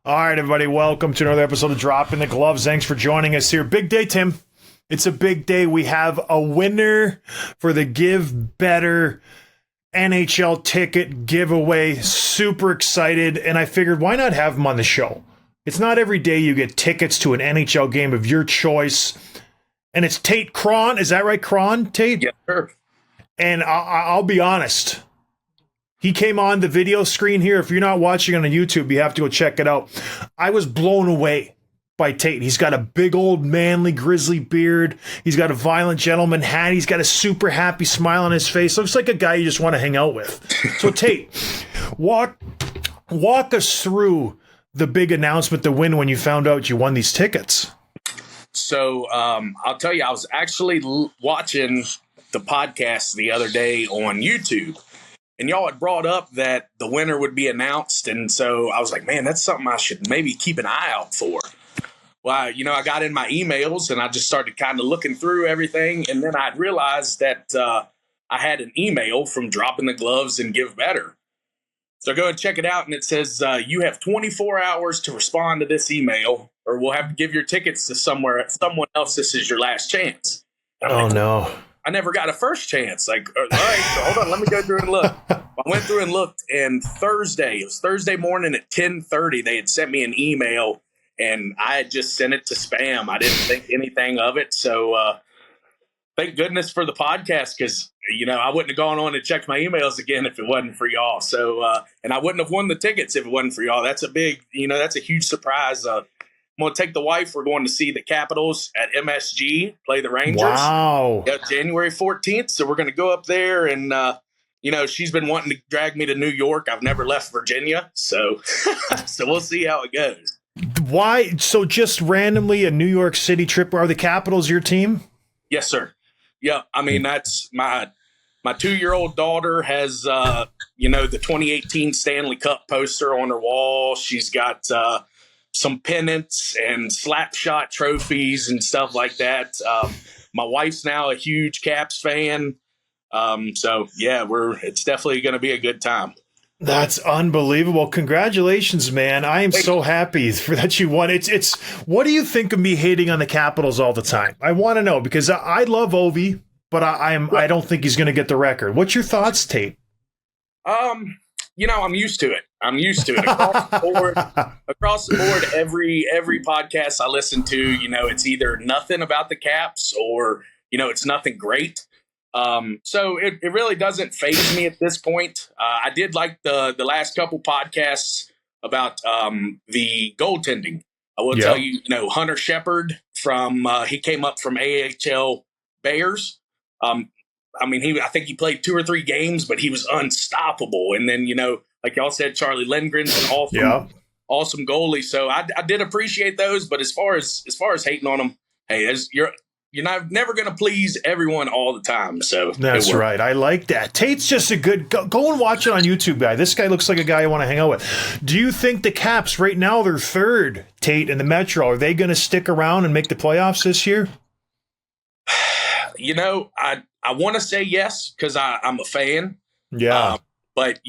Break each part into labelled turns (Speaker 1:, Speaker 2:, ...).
Speaker 1: All right, everybody, welcome to another episode of Dropping the Gloves. Thanks for joining us here. Big day, Tim. It's a big day. We have a winner for the Give Better NHL ticket giveaway. Super excited, and I figured why not have him on the show? It's not every day you get tickets to an NHL game of your choice. And it's Tate Cron. Is that right, Cron? Tate?
Speaker 2: Yes, sir.
Speaker 1: And I'll be honest. He came on the video screen here. If you're not watching on YouTube, you have to go check it out. I was blown away by Tate. He's got a big old manly grizzly beard. He's got a violent gentleman hat. He's got a super happy smile on his face. Looks like a guy you just want to hang out with. So Tate, walk us through the big announcement, the win when you found out you won these tickets.
Speaker 2: So I'll tell you, I was actually watching the podcast the other day on YouTube. And y'all had brought up that the winner would be announced. And so I was like, man, that's something I should maybe keep an eye out for. Well, I got in my emails and I just started kind of looking through everything. And then I realized that I had an email from Dropping the Gloves and Give Better. So go and check it out. And it says, you have 24 hours to respond to this email or we'll have to give your tickets to someone else. This is your last chance.
Speaker 1: Oh, no.
Speaker 2: I never got a first chance. Like, all right, so hold on, let me go through and look. I went through and looked, and it was Thursday morning at 10:30, they had sent me an email, and I had just sent it to spam. I didn't think anything of it. So thank goodness for the podcast because, I wouldn't have gone on and checked my emails again if it wasn't for y'all. So, and I wouldn't have won the tickets if it wasn't for y'all. That's a big, that's a huge surprise. I'm going to take the wife. We're going to see the Capitals at MSG play the Rangers.
Speaker 1: Wow.
Speaker 2: Yeah, January 14th. So we're going to go up there. And, she's been wanting to drag me to New York. I've never left Virginia. So so we'll see how it goes.
Speaker 1: Why? So just randomly a New York City trip. Are the Capitals your team?
Speaker 2: Yes, sir. Yeah. I mean, that's my 2-year-old daughter has, the 2018 Stanley Cup poster on her wall. She's got some pennants and slap shot trophies and stuff like that. My wife's now a huge Caps fan. So yeah, it's definitely going to be a good time.
Speaker 1: That's unbelievable. Congratulations, man. I am so happy that you won. It's what do you think of me hating on the Capitals all the time? I want to know because I love Ovi, but I don't think he's going to get the record. What's your thoughts, Tate?
Speaker 2: I'm used to it. Across the board, every podcast I listen to, it's either nothing about the Caps or, it's nothing great. So it really doesn't faze me at this point. I did like the last couple podcasts about the goaltending. I will tell you, Hunter Shepard he came up from AHL Bears. I think he played 2 or 3 games, but he was unstoppable. And then, like y'all said, Charlie Lindgren's an awesome goalie. So I did appreciate those. But as far as hating on them, hey, you're never going to please everyone all the time. So
Speaker 1: that's right. I like that. Tate's just a good go and watch it on YouTube, guy. This guy looks like a guy I want to hang out with. Do you think the Caps right now, they're third, Tate, in the Metro? Are they going to stick around and make the playoffs this year?
Speaker 2: I want to say yes because I'm a fan.
Speaker 1: Yeah.
Speaker 2: But,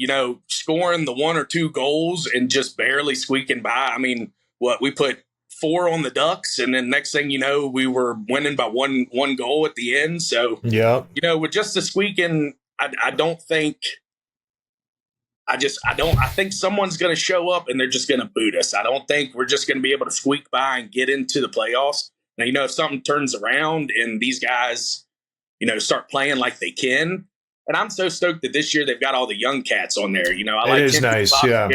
Speaker 2: scoring the 1 or 2 goals and just barely squeaking by. I mean, we put 4 on the Ducks, and then next thing you know, we were winning by one goal at the end. So, with just the squeaking, I think someone's going to show up and they're just going to boot us. I don't think we're just going to be able to squeak by and get into the playoffs. Now, if something turns around and these guys, start playing like they can. And I'm so stoked that this year they've got all the young cats on there. I like
Speaker 1: it is nice, yeah.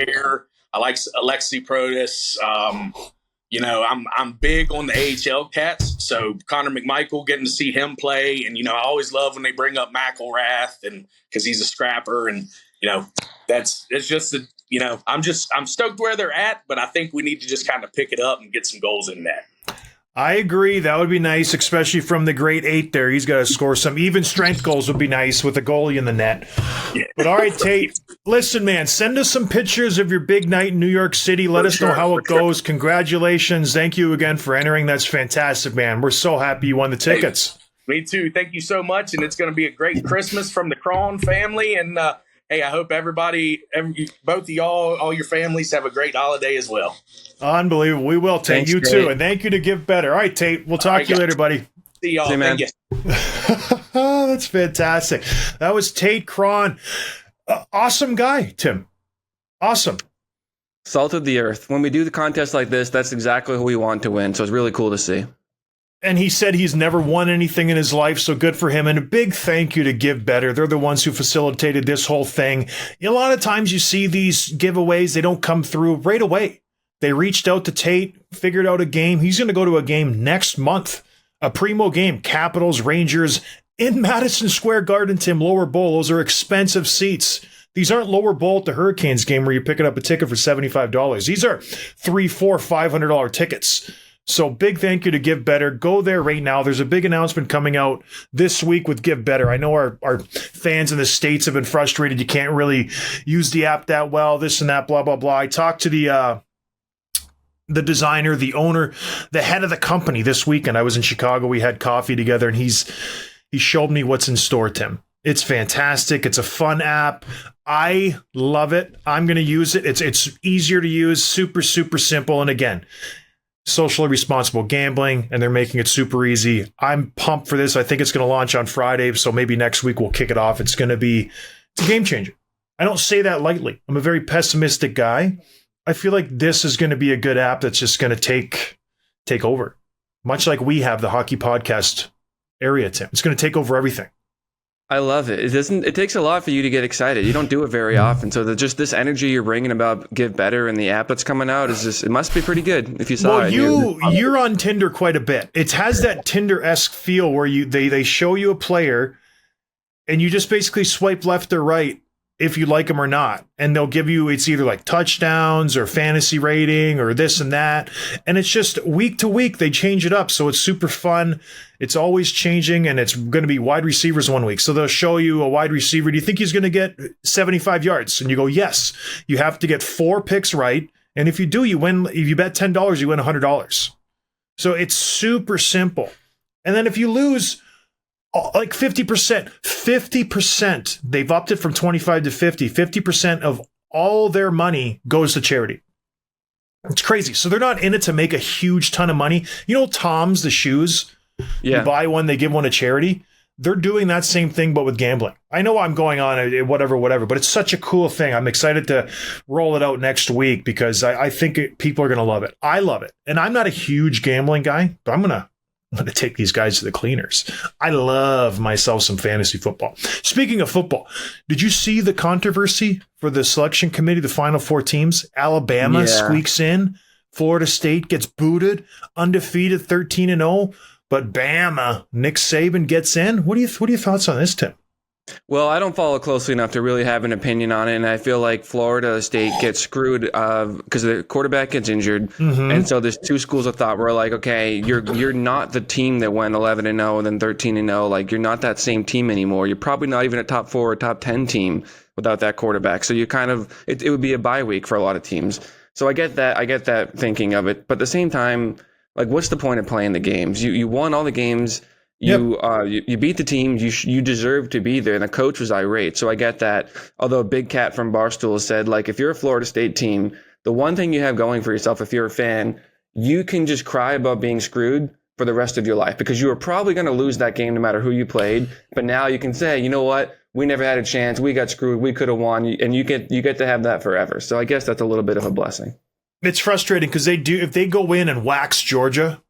Speaker 2: I like Alexi Protas. I'm big on the AHL cats. So Connor McMichael, getting to see him play. And, I always love when they bring up McElrath and because he's a scrapper. And, it's just, I'm stoked where they're at. But I think we need to just kind of pick it up and get some goals in that.
Speaker 1: I agree. That would be nice, especially from the great 8 there. He's got to score some. Even strength goals would be nice with a goalie in the net. Yeah. But all right, Tate, listen, man, send us some pictures of your big night in New York City. Let us know how it goes. Congratulations. Thank you again for entering. That's fantastic, man. We're so happy you won the tickets.
Speaker 2: Hey, me too. Thank you so much. And it's going to be a great Christmas from the Cron family. And hey, I hope both of y'all, all your families have a great holiday as well.
Speaker 1: Unbelievable. We will, Tate.
Speaker 3: Thanks,
Speaker 1: You
Speaker 3: Tate.
Speaker 1: too. And thank you to Give Better. All right, Tate. We'll talk to you later, buddy.
Speaker 2: See y'all.
Speaker 3: See you, man.
Speaker 2: Thank you.
Speaker 1: That's fantastic. That was Tate Cron. Awesome guy, Tim. Awesome.
Speaker 3: Salt of the earth. When we do the contest like this, that's exactly who we want to win. So it's really cool to see.
Speaker 1: And he said he's never won anything in his life, so good for him. And a big thank you to Give Better. They're the ones who facilitated this whole thing. A lot of times you see these giveaways, they don't come through right away. They reached out to Tate, figured out a game. He's going to go to a game next month, a primo game, Capitals, Rangers, in Madison Square Garden, Tim, lower bowl. Those are expensive seats. These aren't lower bowl at the Hurricanes game where you're picking up a ticket for $75. These are $300, $400, $500 tickets. So big thank you to Give Better. Go there right now. There's a big announcement coming out this week with Give Better. I know our fans in the States have been frustrated. You can't really use the app that well, this and that, blah, blah, blah. I talked to the designer, the owner, the head of the company this weekend. I was in Chicago. We had coffee together, and he showed me what's in store, Tim. It's fantastic. It's a fun app. I love it. I'm going to use it. It's easier to use, super, super simple. And again, socially responsible gambling, and they're making it super easy. I'm pumped for this. I think it's going to launch on Friday, so maybe next week we'll kick it off. It's a game changer. I don't say that lightly. I'm a very pessimistic guy. I feel like this is going to be a good app that's just going to take over, much like we have the hockey podcast area, Tim. It's going to take over everything.
Speaker 3: I love it. It takes a lot for you to get excited. You don't do it very often. So just this energy you're bringing about Give Better and the app that's coming out it must be pretty good if you saw it.
Speaker 1: You're on Tinder quite a bit. It has that Tinder-esque feel where they show you a player and you just basically swipe left or right if you like them or not. And they'll give you, it's either like touchdowns or fantasy rating or this and that. And it's just week to week, they change it up. So it's super fun. It's always changing, and it's going to be wide receivers one week. So they'll show you a wide receiver. Do you think he's going to get 75 yards? And you go, yes. You have to get 4 picks right. And if you do, you win. If you bet $10, you win $100. So it's super simple. And then if you lose, like 50%, they've upped it from 25 to 50% of all their money goes to charity. It's crazy. So they're not in it to make a huge ton of money. You know, Tom's, the shoes, you buy one, they give one to charity. They're doing that same thing, but with gambling. I know I'm going on whatever, but it's such a cool thing. I'm excited to roll it out next week because I think people are going to love it. I love it. And I'm not a huge gambling guy, but I'm going to take these guys to the cleaners. I love myself some fantasy football. Speaking of football, did you see the controversy for the selection committee, the final 4 teams? Alabama squeaks in. Florida State gets booted, undefeated 13-0. But Bama, Nick Saban gets in. What are your thoughts on this, Tim?
Speaker 3: Well, I don't follow closely enough to really have an opinion on it, and I feel like Florida State gets screwed because the quarterback gets injured, and so there's 2 schools of thought where like, okay, you're not the team that went 11-0 and then 13-0. Like you're not that same team anymore. You're probably not even a top 4 or top 10 team without that quarterback. So you kind of it would be a bye week for a lot of teams. So I get that thinking of it, but at the same time, like what's the point of playing the games? You won all the games. You beat the team. You deserve to be there. And the coach was irate. So I get that. Although Big Cat from Barstool said, like, if you're a Florida State team, the one thing you have going for yourself, if you're a fan, you can just cry about being screwed for the rest of your life because you were probably going to lose that game no matter who you played. But now you can say, you know what? We never had a chance. We got screwed. We could have won. And you get to have that forever. So I guess that's a little bit of a blessing. It's
Speaker 1: frustrating because if they go in and wax Georgia,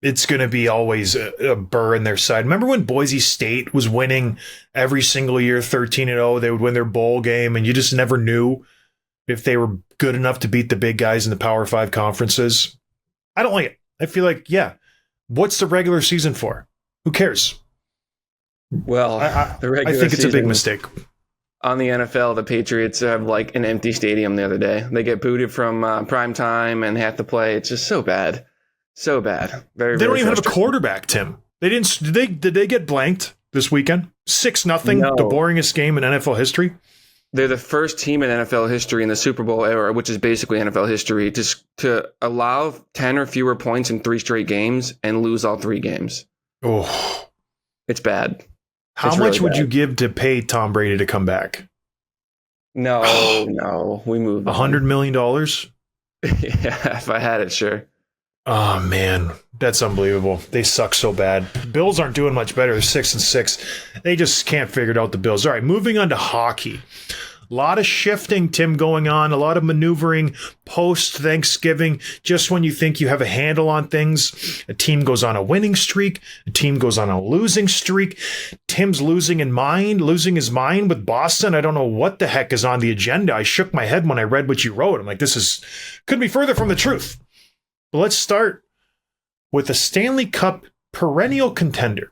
Speaker 1: it's going to be always a burr in their side. Remember when Boise State was winning every single year, 13-0, they would win their bowl game, and you just never knew if they were good enough to beat the big guys in the Power 5 conferences? I don't like it. I feel like, what's the regular season for? Who cares?
Speaker 3: Well,
Speaker 1: I think it's a big mistake.
Speaker 3: On the NFL, the Patriots have like an empty stadium the other day. They get booted from prime time and have to play. It's just so bad. So bad. They don't
Speaker 1: even have a quarterback, Tim. Did they get blanked this weekend? 6-0, the boringest game in NFL history.
Speaker 3: They're the first team in NFL history in the Super Bowl era, which is basically NFL history, to allow 10 or fewer points in 3 straight games and lose all 3 games.
Speaker 1: Oh,
Speaker 3: it's bad.
Speaker 1: How much would you give to pay Tom Brady to come back?
Speaker 3: No, we moved on.
Speaker 1: $100 million?
Speaker 3: Yeah, if I had it, sure.
Speaker 1: Oh man, that's unbelievable. They suck so bad. Bills aren't doing much better. They're 6-6. They just can't figure it out, the Bills. All right, moving on to hockey. A lot of shifting, Tim, going on. A lot of maneuvering post-Thanksgiving. Just when you think you have a handle on things, a team goes on a winning streak. A team goes on a losing streak. Tim's losing his mind with Boston. I don't know what the heck is on the agenda. I shook my head when I read what you wrote. I'm like, couldn't be further from the truth. But let's start with the Stanley Cup perennial contender,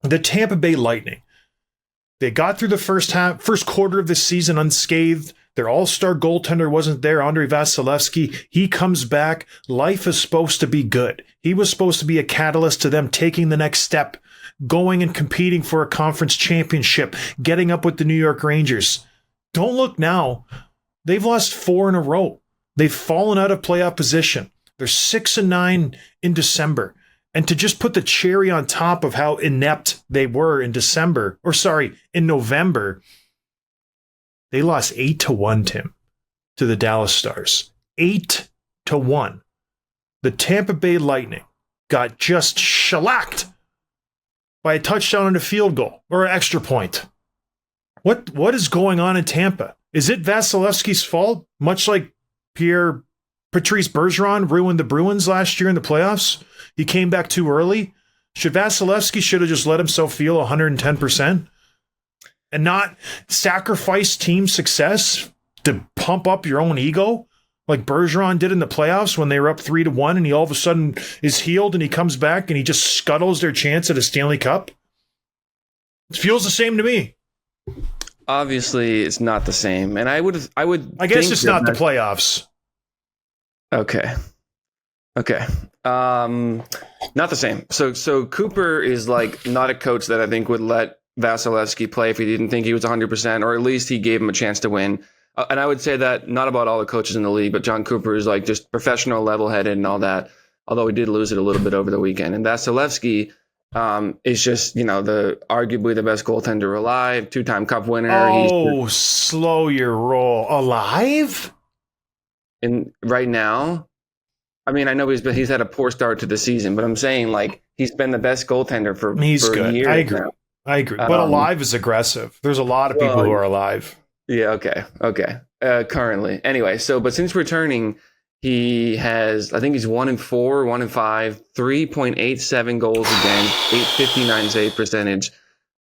Speaker 1: the Tampa Bay Lightning. They got through the first quarter of the season unscathed. Their all-star goaltender wasn't there, Andrei Vasilevsky. He comes back. Life is supposed to be good. He was supposed to be a catalyst to them taking the next step, going and competing for a conference championship, getting up with the New York Rangers. Don't look now. They've lost 4 in a row. They've fallen out of playoff position. They're 6-9 in December. And to just put the cherry on top of how inept they were in November, they lost 8-1, Tim, to the Dallas Stars. 8-1. The Tampa Bay Lightning got just shellacked by a touchdown and a field goal or an extra point. What is going on in Tampa? Is it Vasilevsky's fault? Much like Patrice Bergeron ruined the Bruins last year in the playoffs. He came back too early. Vasilevsky should have just let himself feel 110% and not sacrifice team success to pump up your own ego like Bergeron did in the playoffs when they were up 3-1 and he all of a sudden is healed and he comes back and he just scuttles their chance at a Stanley Cup. It feels the same to me.
Speaker 3: Obviously, it's not the same. And I
Speaker 1: guess it's not the playoffs.
Speaker 3: Okay. Not the same. So Cooper is like not a coach that I think would let Vasilevsky play if he didn't think he was 100%, or at least he gave him a chance to win. And I would say that not about all the coaches in the league, but John Cooper is like just professional, level-headed and all that, although he did lose it a little bit over the weekend. And Vasilevsky is just, arguably the best goaltender alive, 2-time Cup winner.
Speaker 1: Slow your roll. Alive?
Speaker 3: And right now, I mean, I know he's had a poor start to the season, but I'm saying like he's been the best goaltender for
Speaker 1: good.
Speaker 3: Years.
Speaker 1: I agree. But alive is aggressive. There's a lot of people who are alive.
Speaker 3: Yeah. Okay. Currently, anyway. But since returning, he has, I think he's 1-4, 1-5, 3.87 goals against, 859 save percentage.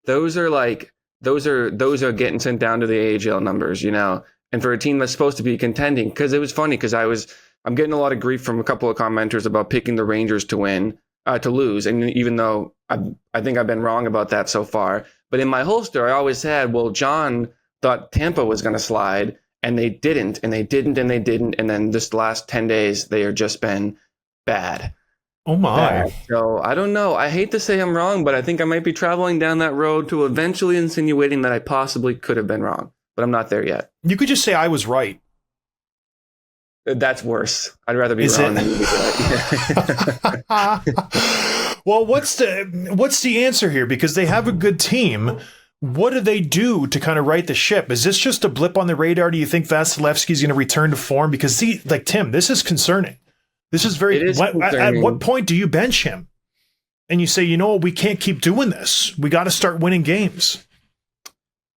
Speaker 3: Those are getting sent down to the AHL numbers, And for a team that's supposed to be contending, because it was funny because I'm getting a lot of grief from a couple of commenters about picking the Rangers to lose. And even though I think I've been wrong about that so far, but in my holster, I always had, well, John thought Tampa was going to slide and they didn't. And then this last 10 days, they have just been bad.
Speaker 1: Oh my.
Speaker 3: Bad. So I don't know. I hate to say I'm wrong, but I think I might be traveling down that road to eventually insinuating that I possibly could have been wrong, but I'm not there yet.
Speaker 1: You could just say I was right.
Speaker 3: That's worse. I'd rather be wrong than be right.
Speaker 1: Well, what's the answer here? Because they have a good team. What do they do to kind of right the ship? Is this just a blip on the radar? Do you think Vasilevsky's going to return to form? Because Tim, this is concerning. This is concerning. At what point do you bench him? And you say, we can't keep doing this. We got to start winning games.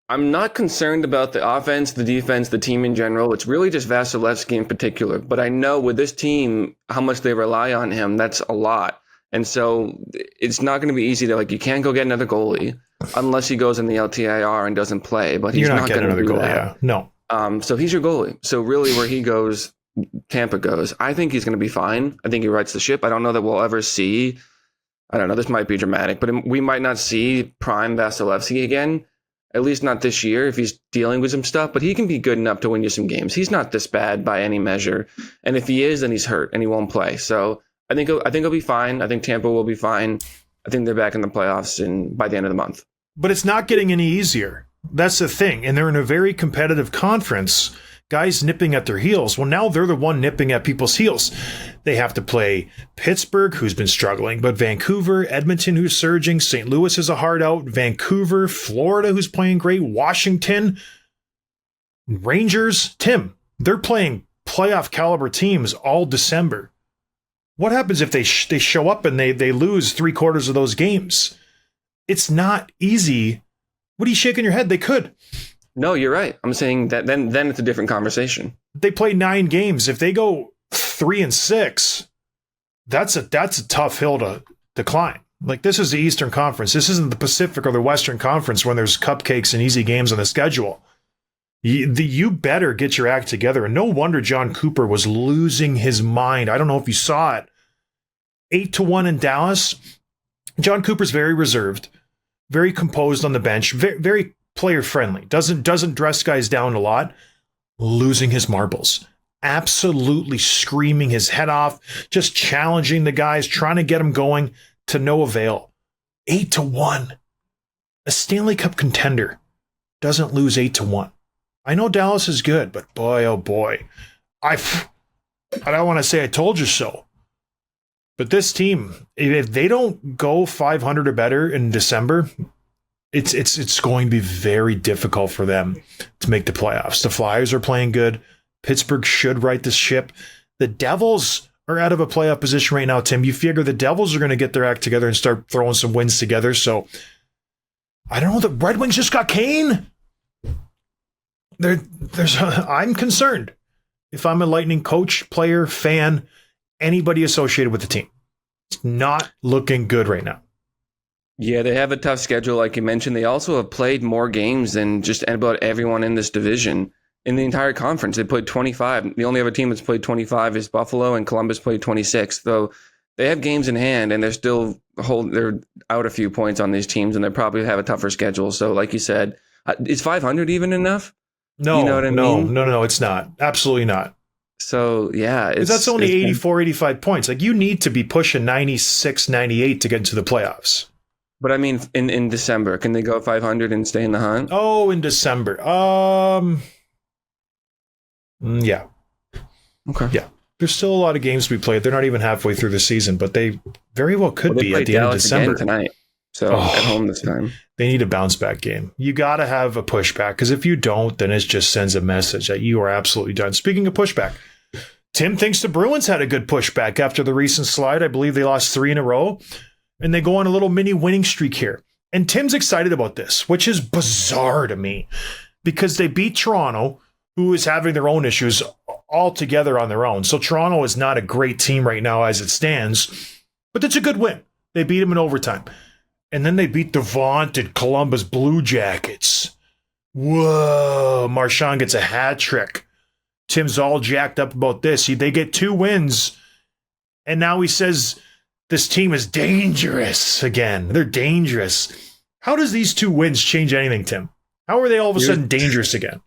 Speaker 3: I'm not concerned about the offense, the defense, the team in general. It's really just Vasilevsky in particular. But I know with this team, how much they rely on him, that's a lot. And so it's not going to be easy to, you can't go get another goalie unless he goes in the LTIR and doesn't play. But he's not going to do that.
Speaker 1: Yeah. No.
Speaker 3: So he's your goalie. So really where he goes, Tampa goes. I think he's going to be fine. I think he rights the ship. I don't know that we'll ever see, I don't know, this might be dramatic, but we might not see prime Vasilevsky again. At least not this year if he's dealing with some stuff, but he can be good enough to win you some games. He's not this bad by any measure. And if he is, then he's hurt and he won't play. So I think he'll be fine. I think Tampa will be fine. I think they're back in the playoffs by the end of the month. But
Speaker 1: it's not getting any easier. That's the thing. And they're in a very competitive conference. Guys nipping at their heels. Well, now they're the one nipping at people's heels. They have to play Pittsburgh, who's been struggling, but Vancouver, Edmonton, who's surging, St. Louis is a hard out, Vancouver, Florida, who's playing great, Washington. Rangers, Tim, they're playing playoff caliber teams all December. What happens if they show up and they lose 3/4 of those games? It's not easy. What are you shaking your head? They could.
Speaker 3: No, you're right. I'm saying that then it's a different conversation.
Speaker 1: They play 9 games. If they go 3-6, that's a tough hill to climb. Like, this is the Eastern Conference. This isn't the Pacific or the Western Conference when there's cupcakes and easy games on the schedule. You better get your act together. And no wonder John Cooper was losing his mind. I don't know if you saw it. 8-1 in Dallas. John Cooper's very reserved, very composed on the bench, very, very player friendly. Doesn't dress guys down a lot. Losing his marbles. Absolutely screaming his head off, just challenging the guys, trying to get them going, to no avail. 8-1. A Stanley Cup contender doesn't lose 8-1. I know Dallas is good, but boy, oh boy. I don't want to say I told you so. But this team, if they don't go 500 or better in December, it's going to be very difficult for them to make the playoffs. The Flyers are playing good. Pittsburgh should right the ship. The Devils are out of a playoff position right now, Tim. You figure the Devils are going to get their act together and start throwing some wins together. So, I don't know. The Red Wings just got Kane. I'm concerned. If I'm a Lightning coach, player, fan, anybody associated with the team, it's not looking good right now.
Speaker 3: Yeah, they have a tough schedule, like you mentioned. They also have played more games than just about everyone in this division. In the entire conference, they played 25. The only other team that's played 25 is Buffalo, and Columbus played 26. So they have games in hand, and they're out a few points on these teams, and they probably have a tougher schedule. So, like you said, is 500 even enough?
Speaker 1: No,
Speaker 3: you know what I mean?
Speaker 1: No, it's not. Absolutely not.
Speaker 3: So, yeah.
Speaker 1: That's only 84, 85 points. Like, you need to be pushing 96, 98 to get into the playoffs.
Speaker 3: But I mean, in December, can they go 500 and stay in the hunt?
Speaker 1: Oh, in December. Yeah.
Speaker 3: Okay.
Speaker 1: Yeah. There's still a lot of games to be played. They're not even halfway through the season, but they very well could be at the end of December
Speaker 3: tonight. So at home this time.
Speaker 1: They need a bounce back game. You got to have a pushback, because if you don't, then it just sends a message that you are absolutely done. Speaking of pushback, Tim thinks the Bruins had a good pushback after the recent slide. I believe they lost 3 in a row, and they go on a little mini winning streak here. And Tim's excited about this, which is bizarre to me, because they beat Toronto, who is having their own issues all together on their own. So Toronto is not a great team right now as it stands, but it's a good win. They beat them in overtime. And then they beat the vaunted Columbus Blue Jackets. Whoa, Marchand gets a hat trick. Tim's all jacked up about this. They get 2 wins, and now he says this team is dangerous again. They're dangerous. How does these 2 wins change anything, Tim? How are they all of a sudden dangerous again?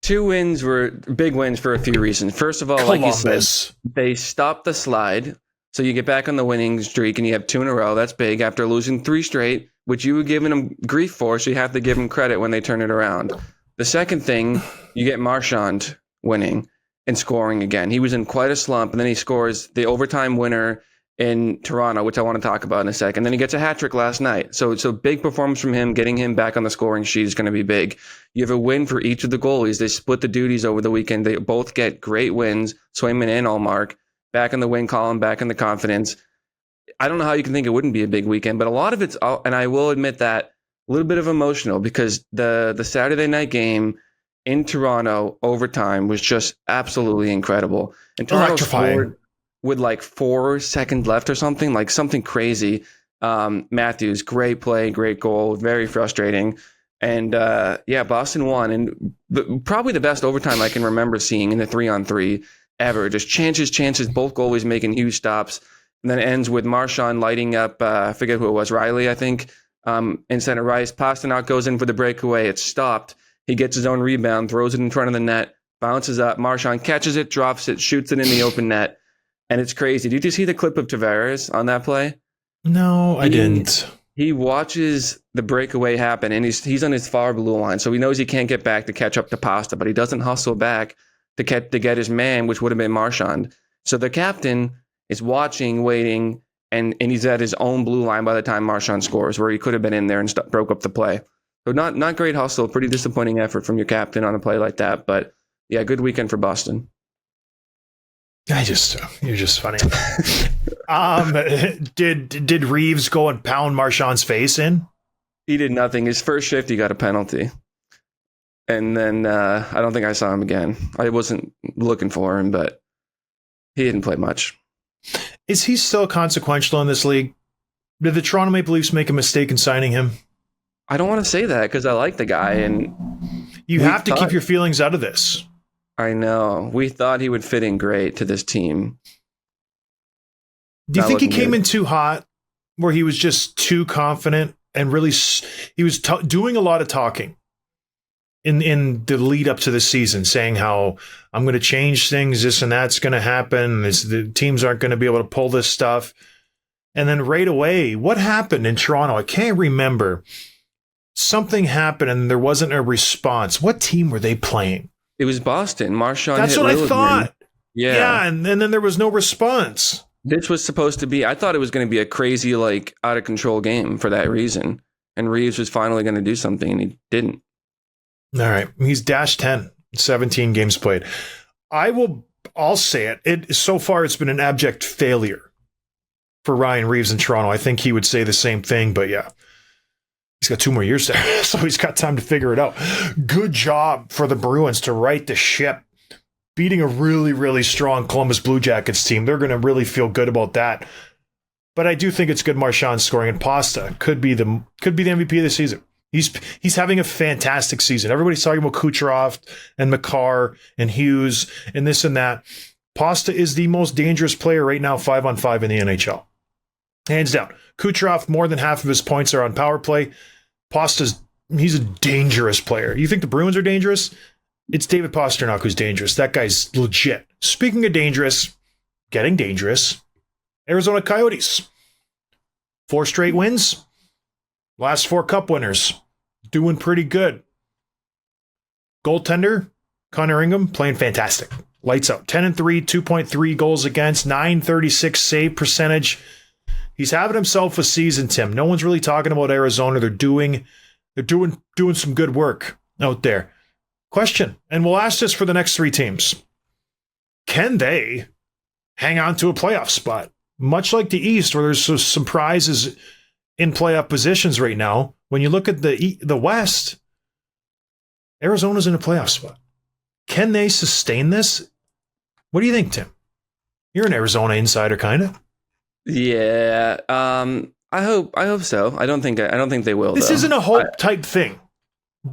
Speaker 3: 2 wins were big wins for a few reasons. First of all,
Speaker 1: Columbus.
Speaker 3: like you said, they stopped the slide. So you get back on the winning streak and you have 2 in a row. That's big after losing 3 straight, which you were giving them grief for. So you have to give them credit when they turn it around. The second thing, you get Marchand winning and scoring again. He was in quite a slump, and then he scores the overtime winner in Toronto, which I want to talk about in a second. Then he gets a hat trick last night. So big performance from him. Getting him back on the scoring sheet is going to be big. You have a win for each of the goalies. They split the duties over the weekend. They both get great wins, Swayman and Allmark. Back in the win column, back in the confidence. I don't know how you can think it wouldn't be a big weekend, but a lot of it's, and I will admit that, a little bit of emotional, because the Saturday night game in Toronto overtime was just absolutely incredible. And Toronto scored with like 4 seconds left or something, like something crazy. Matthews, great play, great goal, very frustrating. And Boston won, and probably the best overtime I can remember seeing in the 3-on-3 ever. Just chances, both goalies making huge stops. And then it ends with Marchand lighting up, I forget who it was, Riley, I think, in center Rice. Pasternak goes in for the breakaway. It's stopped. He gets his own rebound, throws it in front of the net, bounces up. Marchand catches it, drops it, shoots it in the open net. And it's crazy. Did you see the clip of Tavares on that play?
Speaker 1: No, I didn't.
Speaker 3: He watches the breakaway happen, and he's on his far blue line, so he knows he can't get back to catch up to Pasta, but he doesn't hustle back to get his man, which would have been Marchand. So the captain is watching, waiting, and he's at his own blue line by the time Marchand scores, where he could have been in there and broke up the play. So not great hustle. Pretty disappointing effort from your captain on a play like that. But yeah, good weekend for Boston.
Speaker 1: You're just funny. Did Reeves go and pound Marchand's face in?
Speaker 3: He did nothing. His first shift, he got a penalty. And then I don't think I saw him again. I wasn't looking for him, but he didn't play much.
Speaker 1: Is he still consequential in this league? Did the Toronto Maple Leafs make a mistake in signing him?
Speaker 3: I don't want to say that because I like the guy. And
Speaker 1: you have to keep your feelings out of this.
Speaker 3: I know. We thought he would fit in great to this team.
Speaker 1: Do you think he came in too hot, where he was just too confident and really he was doing a lot of talking in the lead up to the season, saying how I'm going to change things, this and that's going to happen, the teams aren't going to be able to pull this stuff. And then right away, what happened in Toronto? I can't remember. Something happened and there wasn't a response. What team were they playing?
Speaker 3: It was Boston. Marchand.
Speaker 1: That's what I thought.
Speaker 3: Yeah.
Speaker 1: And then there was no response.
Speaker 3: This was supposed to be, I thought it was going to be a crazy, like, out of control game for that reason. And Reeves was finally going to do something, and he didn't.
Speaker 1: All right. He's dash 10, 17 games played. I'll say it. So far, it's been an abject failure for Ryan Reeves in Toronto. I think he would say the same thing, but yeah. He's got 2 more years there, so he's got time to figure it out. Good job for the Bruins to right the ship, beating a really, really strong Columbus Blue Jackets team. They're going to really feel good about that. But I do think it's good Marchand scoring, and Pasta could be the MVP of the season. He's having a fantastic season. Everybody's talking about Kucherov and Makar and Hughes and this and that. Pasta is the most dangerous player right now, 5-on-5 in the NHL. Hands down. Kucherov, more than half of his points are on power play. He's a dangerous player. You think the Bruins are dangerous? It's David Pastrnak who's dangerous. That guy's legit. Speaking of dangerous, getting dangerous, Arizona Coyotes. 4 straight wins. Last 4 cup winners. Doing pretty good. Goaltender, Connor Ingham, playing fantastic. Lights out. 10-3, 2.3 goals against, .936 save percentage. He's having himself a season, Tim. No one's really talking about Arizona. They're doing some good work out there. Question, and we'll ask this for the next 3 teams. Can they hang on to a playoff spot? Much like the East, where there's some prizes in playoff positions right now. When you look at the West, Arizona's in a playoff spot. Can they sustain this? What do you think, Tim? You're an Arizona insider, kind of.
Speaker 3: Yeah, I hope so. I don't think they will.
Speaker 1: This isn't a hope type thing.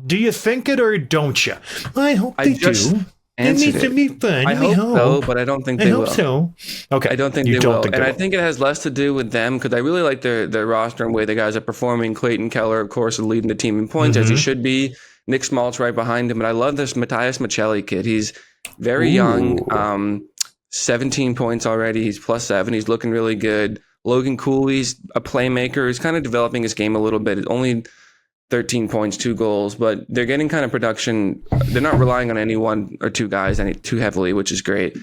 Speaker 1: Do you think it or don't you? I hope they do. It needs to be fun.
Speaker 3: I hope so, but I don't think they will.
Speaker 1: I hope so. Okay,
Speaker 3: I don't think they will, and I think it has less to do with them because I really like their roster and the way the guys are performing. Clayton Keller, of course, is leading the team in points as he should be. Nick Schmaltz right behind him, and I love this Matthias Maccelli kid. He's very young. 17 points already. He's +7. He's looking really good. Logan Cooley's a playmaker. He's kind of developing his game a little bit. It's only 13 points, 2 goals, but they're getting kind of production. They're not relying on any 1 or 2 guys too heavily, which is great.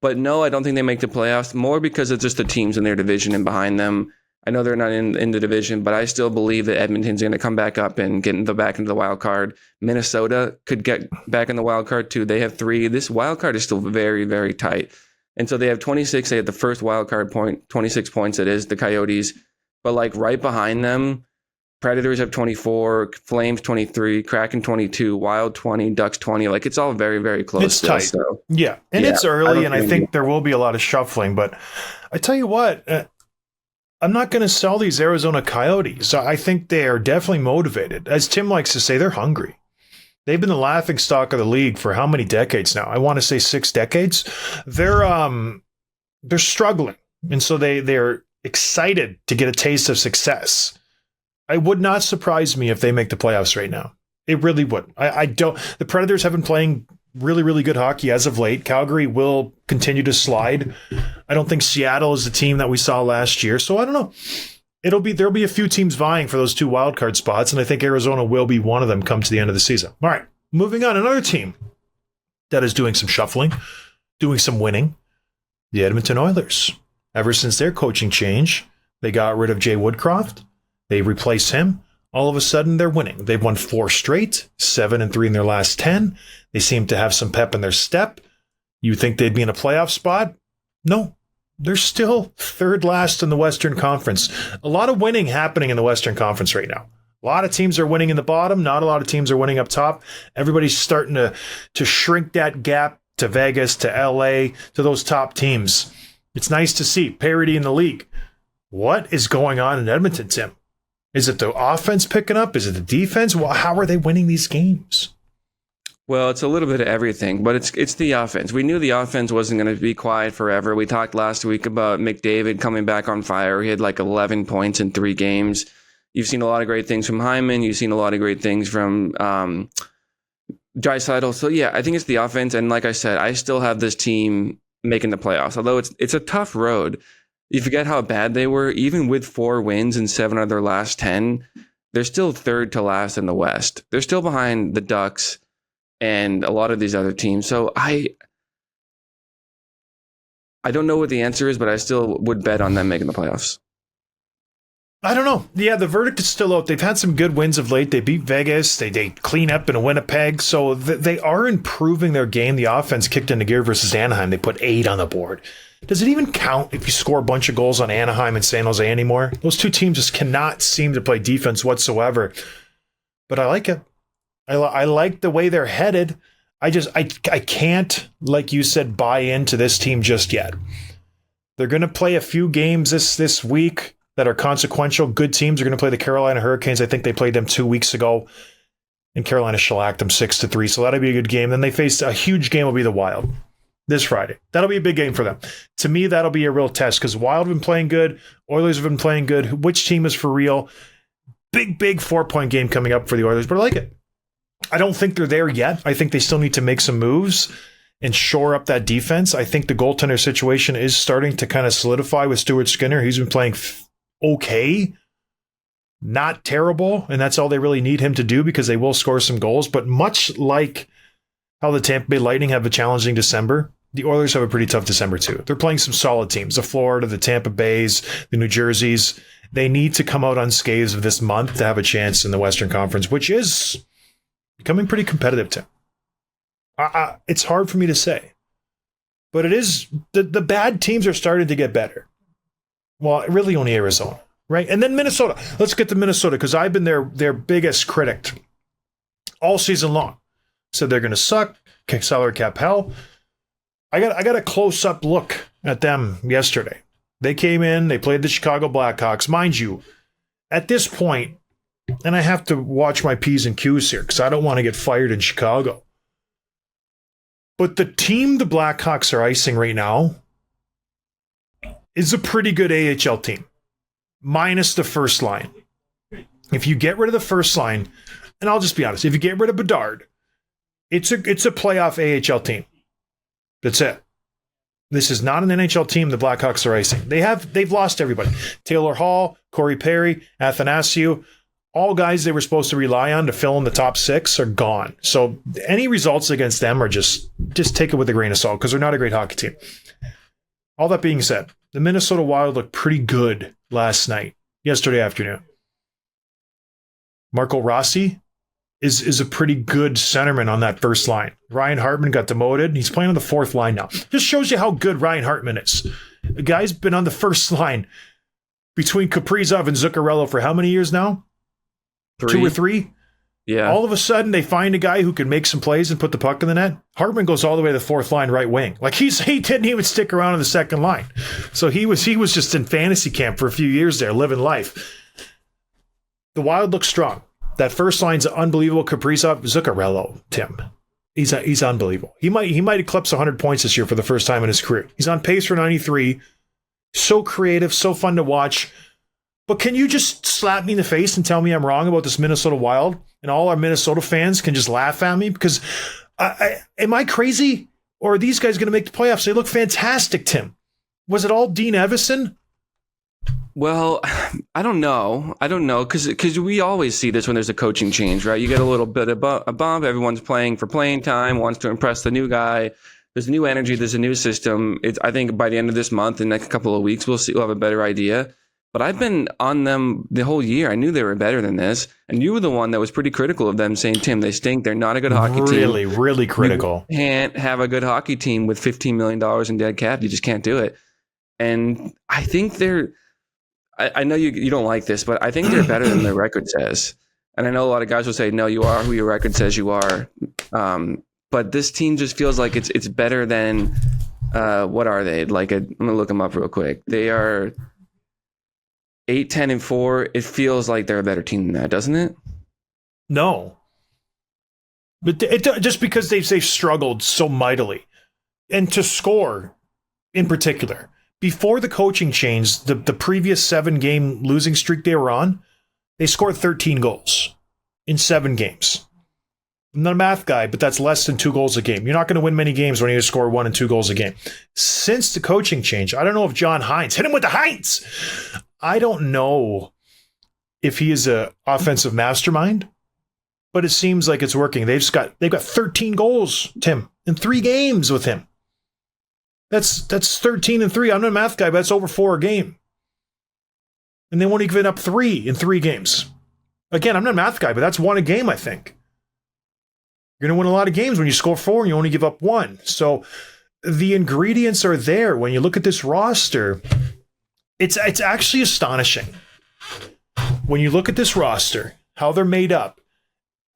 Speaker 3: But no, I don't think they make the playoffs, more because it's just the teams in their division and behind them. I know they're not in the division, but I still believe that Edmonton's going to come back up and get back into the wild card. Minnesota could get back in the wild card too. They have 3. This wild card is still very, very tight. And so they have 26. They have the first wild card point, 26 points. It is the Coyotes. But like right behind them, Predators have 24, Flames 23, Kraken 22, Wild 20, Ducks 20. Like it's all very, very close.
Speaker 1: It's tight.
Speaker 3: So,
Speaker 1: yeah. And it's early, and I think there will be a lot of shuffling. But I tell you what, I'm not going to sell these Arizona Coyotes. I think they are definitely motivated. As Tim likes to say, they're hungry. They've been the laughingstock of the league for how many decades now? I want to say 6 decades. They're struggling, and so they're excited to get a taste of success. It would not surprise me if they make the playoffs right now. It really would. I don't. The Predators have been playing really, really good hockey as of late. Calgary will continue to slide. I don't think Seattle is the team that we saw last year. So I don't know. There'll be a few teams vying for those 2 wildcard spots, and I think Arizona will be one of them come to the end of the season. All right, moving on. Another team that is doing some shuffling, doing some winning, the Edmonton Oilers. Ever since their coaching change, they got rid of Jay Woodcroft. They replaced him. all of a sudden they're winning. They've won 4 straight, 7-3 in their last 10. They seem to have some pep in their step. You think they'd be in a playoff spot? No. They're still third last in the Western Conference. A lot of winning happening in the Western Conference right now. A lot of teams are winning in the bottom. Not a lot of teams are winning up top. Everybody's starting to shrink that gap to Vegas, to LA, to those top teams. It's nice to see parity in the league. What is going on in Edmonton, Tim? Is it the offense picking up? Is it the defense? Well, how are they winning these games?
Speaker 3: Well, it's a little bit of everything, but it's the offense. We knew the offense wasn't going to be quiet forever. We talked last week about McDavid coming back on fire. He had like 11 points in 3 games. You've seen a lot of great things from Hyman. You've seen a lot of great things from Draisaitl. So, yeah, I think it's the offense. And like I said, I still have this team making the playoffs. Although it's a tough road. You forget how bad they were. Even with 4 wins and 7 of their last 10, they're still third to last in the West. They're still behind the Ducks and a lot of these other teams. So I don't know what the answer is, but I still would bet on them making the playoffs.
Speaker 1: I don't know. Yeah, the verdict is still out. They've had some good wins of late. They beat Vegas. They clean up in Winnipeg. So they are improving their game. The offense kicked into gear versus Anaheim. They put 8 on the board. Does it even count if you score a bunch of goals on Anaheim and San Jose anymore? Those two teams just cannot seem to play defense whatsoever. But I like it. I like the way they're headed. I can't, like you said, buy into this team just yet. They're going to play a few games this week that are consequential. Good teams are going to play the Carolina Hurricanes. I think they played them 2 weeks ago, and Carolina shellacked them 6-3. So that'll be a good game. Then they face a huge game. Will be the Wild this Friday. That'll be a big game for them. To me, that'll be a real test because Wild have been playing good. Oilers have been playing good. Which team is for real? Big 4-point game coming up for the Oilers, but I like it. I don't think they're there yet. I think they still need to make some moves and shore up that defense. I think the goaltender situation is starting to kind of solidify with Stuart Skinner. He's been playing okay, not terrible, and that's all they really need him to do because they will score some goals. But much like how the Tampa Bay Lightning have a challenging December, the Oilers have a pretty tough December too. They're playing some solid teams, the Florida, the Tampa Bays, the New Jerseys. They need to come out unscathed this month to have a chance in the Western Conference, which is becoming pretty competitive, Tim. It's hard for me to say. But it is, the bad teams are starting to get better. Well, really only Arizona, right? And then Minnesota. Let's get to Minnesota because I've been their biggest critic all season long. Said they're going to suck, salary cap hell. I got a close-up look at them yesterday. They came in, they played the Chicago Blackhawks. Mind you, at this point, and I have to watch my P's and Q's here because I don't want to get fired in Chicago. But the team the Blackhawks are icing right now is a pretty good AHL team, minus the first line. If you get rid of the first line, and I'll just be honest, if you get rid of Bedard, it's a playoff AHL team. That's it. This is not an NHL team the Blackhawks are icing. They've lost everybody. Taylor Hall, Corey Perry, Athanasiou, all guys they were supposed to rely on to fill in the top 6 are gone. So any results against them are just take it with a grain of salt because they're not a great hockey team. All that being said, the Minnesota Wild looked pretty good yesterday afternoon. Marco Rossi is a pretty good centerman on that first line. Ryan Hartman got demoted. He's playing on the 4th line now. Just shows you how good Ryan Hartman is. The guy's been on the first line between Kaprizov and Zuccarello for how many years now?
Speaker 3: 3.
Speaker 1: 2 or 3?
Speaker 3: Yeah.
Speaker 1: All of a sudden, they find a guy who can make some plays and put the puck in the net. Hartman goes all the way to the 4th line right wing. Like he didn't even stick around on the 2nd line. So he was just in fantasy camp for a few years there, living life. The Wild looks strong. That first line's unbelievable. Kaprizov, Zuccarello, Tim. He's unbelievable. He might eclipse 100 points this year for the first time in his career. He's on pace for 93. So creative, so fun to watch. But can you just slap me in the face and tell me I'm wrong about this Minnesota Wild? And all our Minnesota fans can just laugh at me? Because am I crazy? Or are these guys going to make the playoffs? They look fantastic, Tim. Was it all Dean Evison?
Speaker 3: Well, I don't know because we always see this when there's a coaching change, right? You get a little bit of a bump. Everyone's playing for playing time, wants to impress the new guy. There's new energy. There's a new system. I think by the end of this month, in the next couple of weeks, we'll have a better idea. But I've been on them the whole year. I knew they were better than this. And you were the one that was pretty critical of them, saying, Tim, they stink. They're not a good hockey team.
Speaker 1: Really, really critical.
Speaker 3: You can't have a good hockey team with $15 million in dead cap. You just can't do it. And I think I know you don't like this, but I think they're better than their record says. And I know a lot of guys will say, no, you are who your record says you are. But this team just feels like it's better than, what are they? I'm going to look them up real quick. They are 8-10-4. It feels like they're a better team than that, doesn't it?
Speaker 1: No. But just because they've struggled so mightily. And to score, in particular, before the coaching change, the previous 7-game losing streak they were on, they scored 13 goals in 7 games. I'm not a math guy, but that's less than 2 goals a game. You're not going to win many games when you score 1 and 2 goals a game. Since the coaching change, I don't know if John Hines, hit him with the Hines. I don't know if he is an offensive mastermind, but it seems like it's working. They've got 13 goals, Tim, in 3 games with him. That's 13 and 3. I'm not a math guy, but that's over 4 a game. And they won't even given up 3 in 3 games. Again, I'm not a math guy, but that's 1 a game, I think. You're going to win a lot of games when you score 4 and you only give up 1. So the ingredients are there. When you look at this roster, it's actually astonishing. When you look at this roster, how they're made up,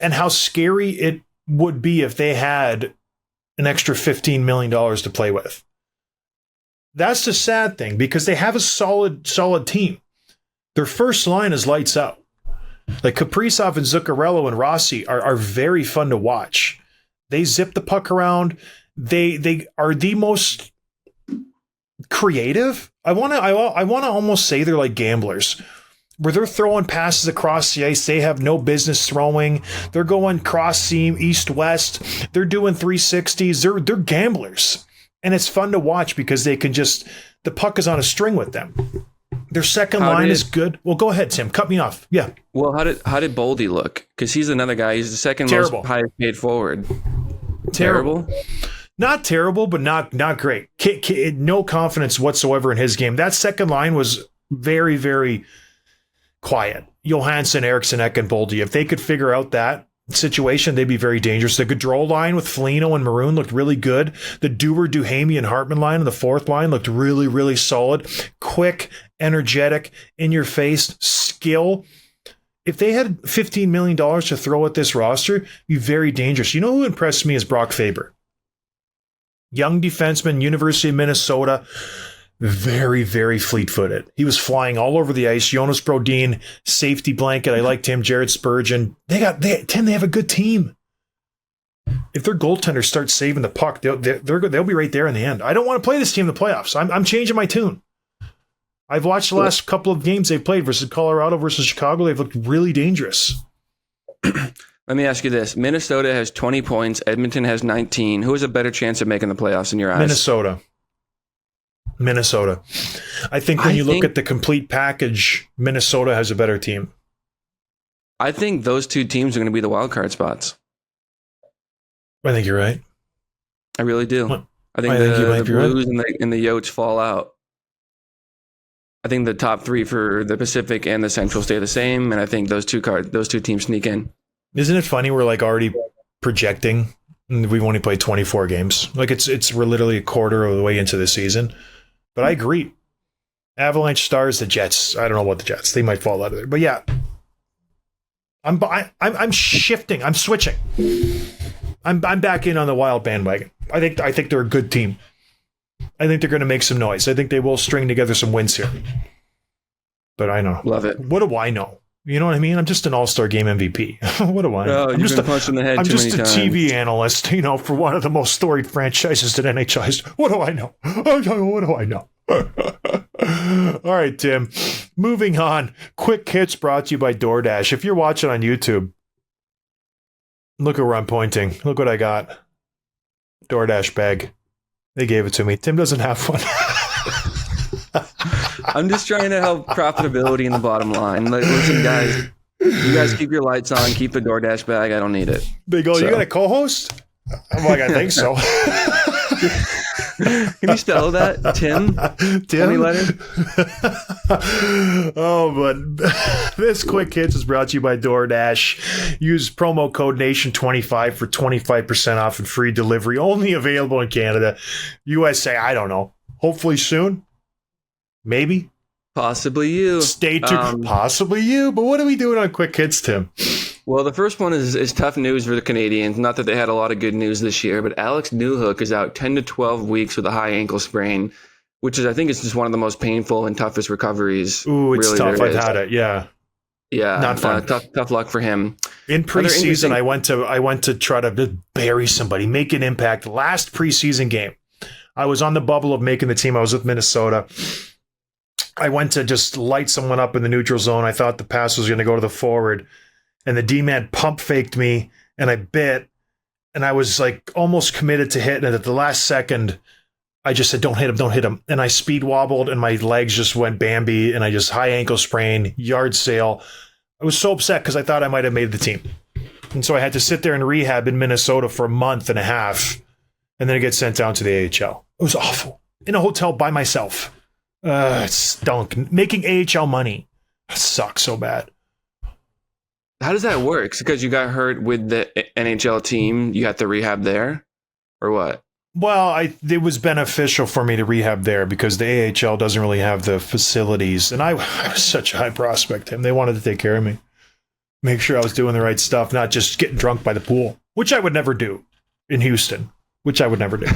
Speaker 1: and how scary it would be if they had an extra $15 million to play with. That's the sad thing, because they have a solid team. Their first line is lights out. Like Kaprizov and Zuccarello and Rossi are very fun to watch. They zip the puck around. They are the most creative. I want to almost say they're like gamblers, where they're throwing passes across the ice they have no business throwing. They're going cross seam, east-west. They're doing 360s. They're gamblers. And it's fun to watch because they can the puck is on a string with them. Their second line is good. Well, go ahead, Tim. Cut me off. Yeah.
Speaker 3: Well, how did Boldy look? Because he's another guy. He's the second most highest paid forward.
Speaker 1: Terrible. Not terrible, but not great. No confidence whatsoever in his game. That second line was very, very quiet. Johansson, Eriksson, Ek, and Boldy. If they could figure out that situation, they'd be very dangerous. The Gaudreau line with Foligno and Maroon looked really good. The Dewar, Duhamel, and Hartman line on the fourth line looked really, really solid. Quick, energetic, in your face, skill. If they had $15 million to throw at this roster, it'd be very dangerous. You know who impressed me is Brock Faber. Young defenseman, University of Minnesota. Very, very fleet-footed. He was flying all over the ice. Jonas Brodin, safety blanket. I liked him. Jared Spurgeon. They have a good team. If their goaltender starts saving the puck, they'll be right there in the end. I don't want to play this team in the playoffs. I'm changing my tune. I've watched the last couple of games they've played versus Colorado versus Chicago. They've looked really dangerous.
Speaker 3: Let me ask you this. Minnesota has 20 points. Edmonton has 19. Who has a better chance of making the playoffs in your eyes?
Speaker 1: Minnesota. I think when you look at the complete package, Minnesota has a better team.
Speaker 3: I think those two teams are going to be the wild card spots.
Speaker 1: I think you're right.
Speaker 3: I really do. I think the Blues and the Yotes fall out. I think the top 3 for the Pacific and the Central stay the same, and I think those two teams sneak in.
Speaker 1: Isn't it funny? We're like already projecting, and we've only played 24 games. Like we're literally a quarter of the way into the season. But I agree. Avalanche, Stars, the Jets. I don't know about the Jets. They might fall out of there. But yeah, I'm shifting. I'm switching. I'm back in on the Wild bandwagon. I think they're a good team. I think they're going to make some noise. I think they will string together some wins here. But I know.
Speaker 3: Love it.
Speaker 1: What do I know? You know what I mean? I'm just an all-star game MVP. What do I know?
Speaker 3: Oh, you've been punched in the head
Speaker 1: I'm
Speaker 3: too
Speaker 1: just
Speaker 3: many
Speaker 1: a
Speaker 3: times.
Speaker 1: TV analyst, for one of the most storied franchises that NHL has. What do I know? What do I know? All right, Tim. Moving on. Quick Hits brought to you by DoorDash. If you're watching on YouTube, look at where I'm pointing. Look what I got. DoorDash bag. They gave it to me. Tim doesn't have one.
Speaker 3: I'm just trying to help profitability in the bottom line. Like, listen, guys, you guys keep your lights on, keep the DoorDash bag. I don't need it.
Speaker 1: They go, you got a co-host? I'm like, I think so.
Speaker 3: Can you spell that? Tim?
Speaker 1: Tim?
Speaker 3: Any letter?
Speaker 1: Oh, but this Quick Hits is brought to you by DoorDash. Use promo code NATION25 for 25% off and free delivery. Only available in Canada. USA, I don't know. Hopefully soon. Maybe.
Speaker 3: Possibly you.
Speaker 1: Stay tuned. Possibly you. But what are we doing on Quick Hits, Tim?
Speaker 3: Well, the first one is tough news for the Canadians. Not that they had a lot of good news this year, but Alex Newhook is out 10 to 12 weeks with a high ankle sprain, which is, I think, it's just one of the most painful and toughest recoveries.
Speaker 1: Ooh, it's
Speaker 3: really
Speaker 1: tough. I've had it. Yeah.
Speaker 3: Yeah.
Speaker 1: Not fun.
Speaker 3: Tough luck for him.
Speaker 1: In preseason, I went to try to bury somebody, make an impact. Last preseason game, I was on the bubble of making the team. I was with Minnesota. I went to just light someone up in the neutral zone. I thought the pass was going to go to the forward, and the D-man pump faked me, and I bit, and I was like almost committed to hit, and at the last second, I just said, don't hit him. And I speed wobbled, and my legs just went Bambi, and I just high ankle sprain, yard sale. I was so upset because I thought I might have made the team. And so I had to sit there in rehab in Minnesota for a month and a half, and then I get sent down to the AHL. It was awful. In a hotel by myself. It stunk. Making AHL money sucks so bad.
Speaker 3: How does that work? Because you got hurt with the NHL team, you had to rehab there, or what?
Speaker 1: Well, it was beneficial for me to rehab there because the AHL doesn't really have the facilities. And I was such a high prospect, Tim. They wanted to take care of me. Make sure I was doing the right stuff, not just getting drunk by the pool, which I would never do in Houston, which I would never do.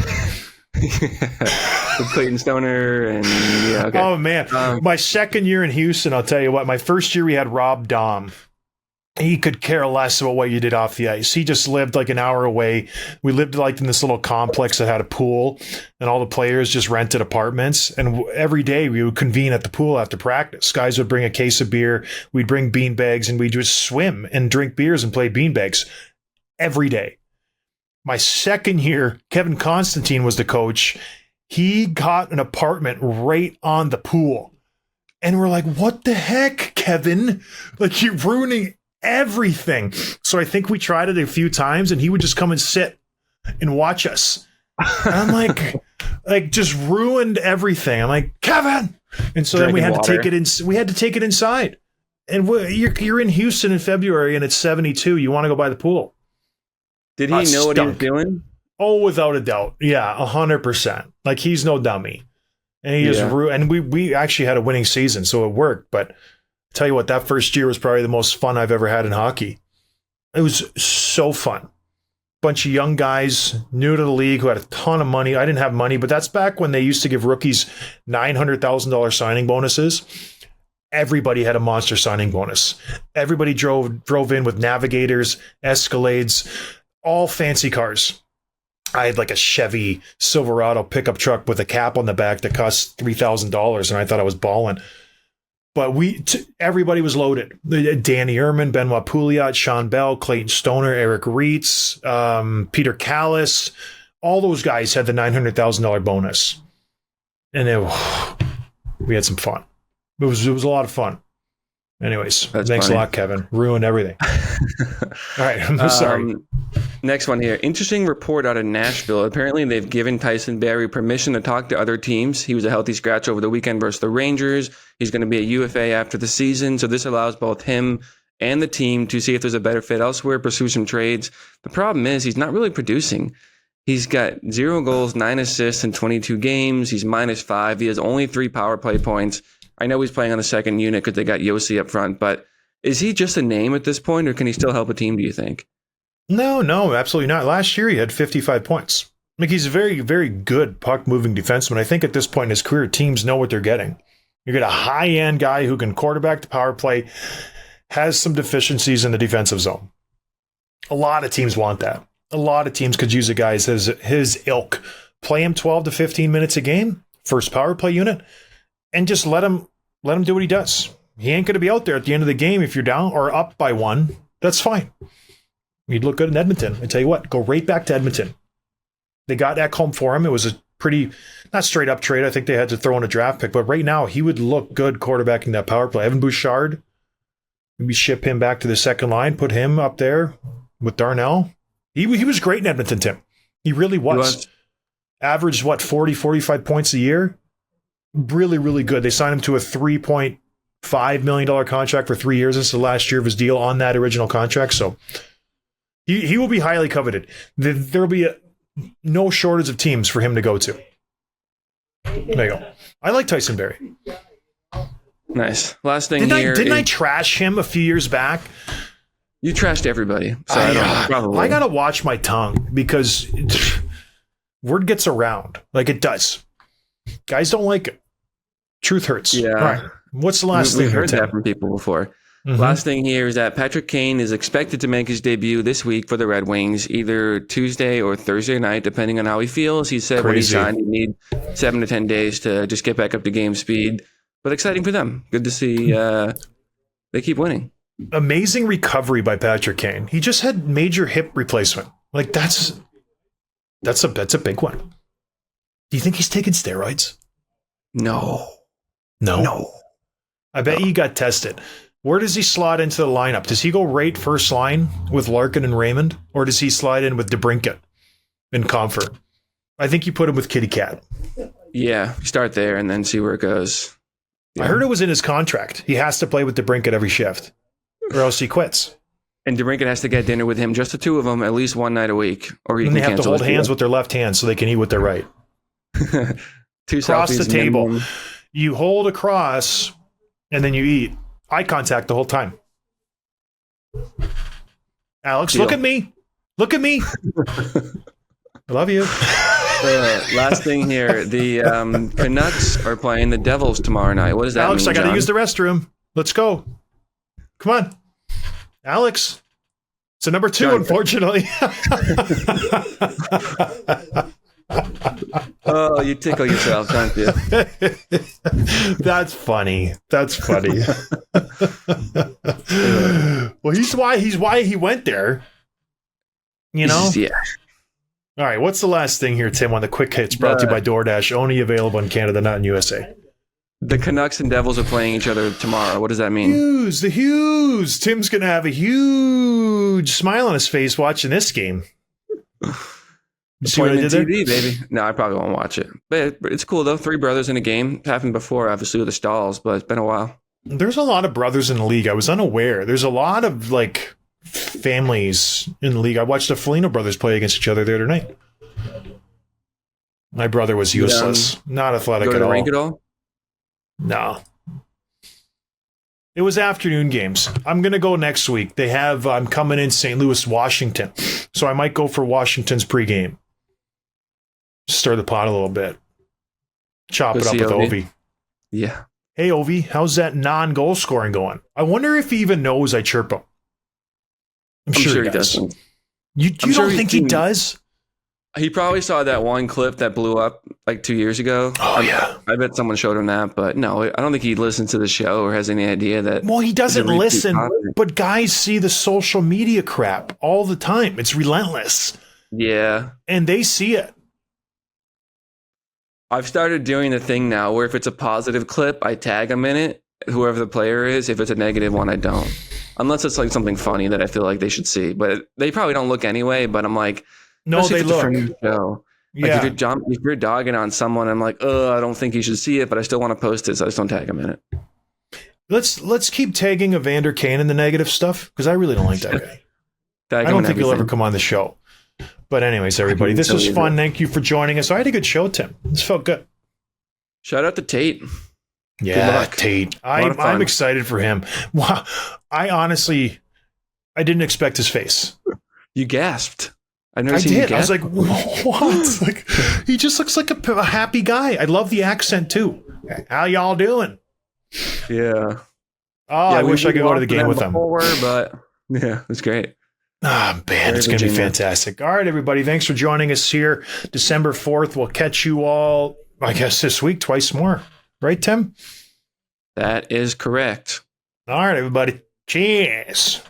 Speaker 3: With Clayton Stoner and yeah. Okay.
Speaker 1: Oh, man. My second year in Houston, I'll tell you what, my first year we had Rob Dahm. He could care less about what you did off the ice. He just lived like an hour away. We lived like in this little complex that had a pool, and all the players just rented apartments. And every day we would convene at the pool after practice. Guys would bring a case of beer. We'd bring bean bags, and we'd just swim and drink beers and play bean bags every day. My second year, Kevin Constantine was the coach. He got an apartment right on the pool. And we're like, what the heck, Kevin? Like, you're ruining everything. So I think we tried it a few times, and he would just come and sit and watch us. And I'm like just ruined everything. I'm like, Kevin. And so then we had to take it in. We had to take it inside. And you're in Houston in February, and it's 72. You want to go by the pool?
Speaker 3: Did he know what he was doing?
Speaker 1: Oh, without a doubt. Yeah, 100%. Like, he's no dummy. And he just and we actually had a winning season, so it worked. But tell you what, that first year was probably the most fun I've ever had in hockey. It was so fun. Bunch of young guys, new to the league, who had a ton of money. I didn't have money, but that's back when they used to give rookies $900,000 signing bonuses. Everybody had a monster signing bonus. Everybody drove in with Navigators, Escalades, all fancy cars. I had like a Chevy Silverado pickup truck with a cap on the back that cost $3,000, and I thought I was balling. But everybody was loaded. Danny Ehrman, Benoit Pouliot, Sean Bell, Clayton Stoner, Eric Reitz, Peter Callis. All those guys had the $900,000 bonus. And we had some fun. It was a lot of fun. Anyways, thanks a lot, Kevin. Ruined everything. All right, I'm sorry.
Speaker 3: Next one here. Interesting report out of Nashville. Apparently, they've given Tyson Barrie permission to talk to other teams. He was a healthy scratch over the weekend versus the Rangers. He's going to be a UFA after the season. So this allows both him and the team to see if there's a better fit elsewhere, pursue some trades. The problem is he's not really producing. He's got 0 goals, 9 assists in 22 games. He's -5. He has only 3 power play points. I know he's playing on the second unit because they got Yossi up front, but is he just a name at this point, or can he still help a team, do you think?
Speaker 1: No, absolutely not. Last year he had 55 points. Like, he's a very, very good puck-moving defenseman. I think at this point in his career, teams know what they're getting. You get a high-end guy who can quarterback the power play, has some deficiencies in the defensive zone. A lot of teams want that. A lot of teams could use a guy as his ilk. Play him 12 to 15 minutes a game, first power play unit, and just let him do what he does. He ain't going to be out there at the end of the game if you're down or up by 1. That's fine. He'd look good in Edmonton. I tell you what, go right back to Edmonton. They got Ekholm for him. It was a pretty, not straight up trade. I think they had to throw in a draft pick, but right now he would look good quarterbacking that power play. Evan Bouchard, maybe ship him back to the second line, put him up there with Darnell. He was great in Edmonton, Tim. He really was. Averaged, 40, 45 points a year? Really, really good. They signed him to a $3.5 million contract for 3 years. This is the last year of his deal on that original contract. So he will be highly coveted. There'll be no shortage of teams for him to go to. There you go. I like Tyson Barrie.
Speaker 3: Nice. Last thing
Speaker 1: Didn't I trash him a few years back?
Speaker 3: You trashed everybody. So I
Speaker 1: gotta watch my tongue because word gets around like it does. Guys don't like it. Truth hurts.
Speaker 3: Yeah.
Speaker 1: All right. What's the last thing?
Speaker 3: We've heard that from people before. Mm-hmm. Last thing here is that Patrick Kane is expected to make his debut this week for the Red Wings, either Tuesday or Thursday night, depending on how he feels. He said when he signed, he'd need 7 to 10 days to just get back up to game speed. But exciting for them. Good to see they keep winning.
Speaker 1: Amazing recovery by Patrick Kane. He just had major hip replacement. Like that's a big one. Do you think he's taking steroids?
Speaker 3: No.
Speaker 1: I bet he got tested. Where does he slot into the lineup? Does he go right first line with Larkin and Raymond? Or does he slide in with DeBrincat and Comfort? I think you put him with Kitty Cat.
Speaker 3: Yeah, start there and then see where it goes. Yeah.
Speaker 1: I heard it was in his contract. He has to play with DeBrincat every shift or else he quits.
Speaker 3: And DeBrincat has to get dinner with him, just the two of them, at least one night a week. Or
Speaker 1: and they have to hold hands with their left hand so they can eat with their right. Across the table. Minimum. You hold across and then you eat. Eye contact the whole time. Alex, Look at me. Look at me. I love you.
Speaker 3: Last thing here. The Canucks are playing the Devils tomorrow night. What does that
Speaker 1: Alex,
Speaker 3: mean,
Speaker 1: I got to
Speaker 3: John?
Speaker 1: use the restroom. Let's go. Come on. Alex. It's a number 2, John. Unfortunately.
Speaker 3: Oh, you tickle yourself, don't you?
Speaker 1: That's funny. Well, he's why he went there. You know?
Speaker 3: Yeah.
Speaker 1: All right, what's the last thing here, Tim, on the quick hits brought to you by DoorDash, only available in Canada, not in USA?
Speaker 3: The Canucks and Devils are playing each other tomorrow. What does that mean?
Speaker 1: The Hughes. Tim's going to have a huge smile on his face watching this game. You see what I did there?
Speaker 3: TV, baby. No, I probably won't watch it. But it's cool, though. 3 brothers in a game. It happened before, obviously, with the Stalls, but it's been a while.
Speaker 1: There's a lot of brothers in the league. I was unaware. There's a lot of, families in the league. I watched the Foligno brothers play against each other the other night. My brother was useless. Not athletic
Speaker 3: go to
Speaker 1: at
Speaker 3: the
Speaker 1: all.
Speaker 3: Rink at all?
Speaker 1: No. It was afternoon games. I'm going to go next week. I'm coming in St. Louis, Washington. So I might go for Washington's pregame. Stir the pot a little bit. Chop it up with Ovi.
Speaker 3: Yeah.
Speaker 1: Hey, Ovi, how's that non-goal scoring going? I wonder if he even knows I chirp him. I'm sure he does. You don't think he does?
Speaker 3: He probably saw that one clip that blew up 2 years ago.
Speaker 1: Oh, yeah.
Speaker 3: I bet someone showed him that, but no, I don't think he listens to the show or has any idea that.
Speaker 1: Well, he doesn't listen, but guys see the social media crap all the time. It's relentless.
Speaker 3: Yeah.
Speaker 1: And they see it.
Speaker 3: I've started doing the thing now where if it's a positive clip, I tag him in it, whoever the player is. If it's a negative one, I don't. Unless it's something funny that I feel like they should see. But they probably don't look anyway, but I'm like,
Speaker 1: no, they look.
Speaker 3: Show.
Speaker 1: Yeah.
Speaker 3: If you're dogging on someone, I'm like, I don't think you should see it, but I still want to post it, so I just don't tag him in it.
Speaker 1: Let's keep tagging Evander Kane in the negative stuff, because I really don't like that guy. I don't think he'll ever come on the show. But anyways, everybody, this was fun. Thank you for joining us. I had a good show, Tim. This felt good.
Speaker 3: Shout out to Tate.
Speaker 1: Yeah, Tate. I'm excited for him. Wow. I didn't expect his face.
Speaker 3: You gasped. I've never seen you gasp.
Speaker 1: I was like, what? He just looks like a happy guy. I love the accent too. How y'all doing?
Speaker 3: Yeah.
Speaker 1: Oh, I wish I could go to the game with him.
Speaker 3: But yeah, it's great.
Speaker 1: Ah, man, it's going to be fantastic. All right, everybody. Thanks for joining us here. December 4th. We'll catch you all, I guess, this week, twice more. Right, Tim?
Speaker 3: That is correct.
Speaker 1: All right, everybody. Cheers.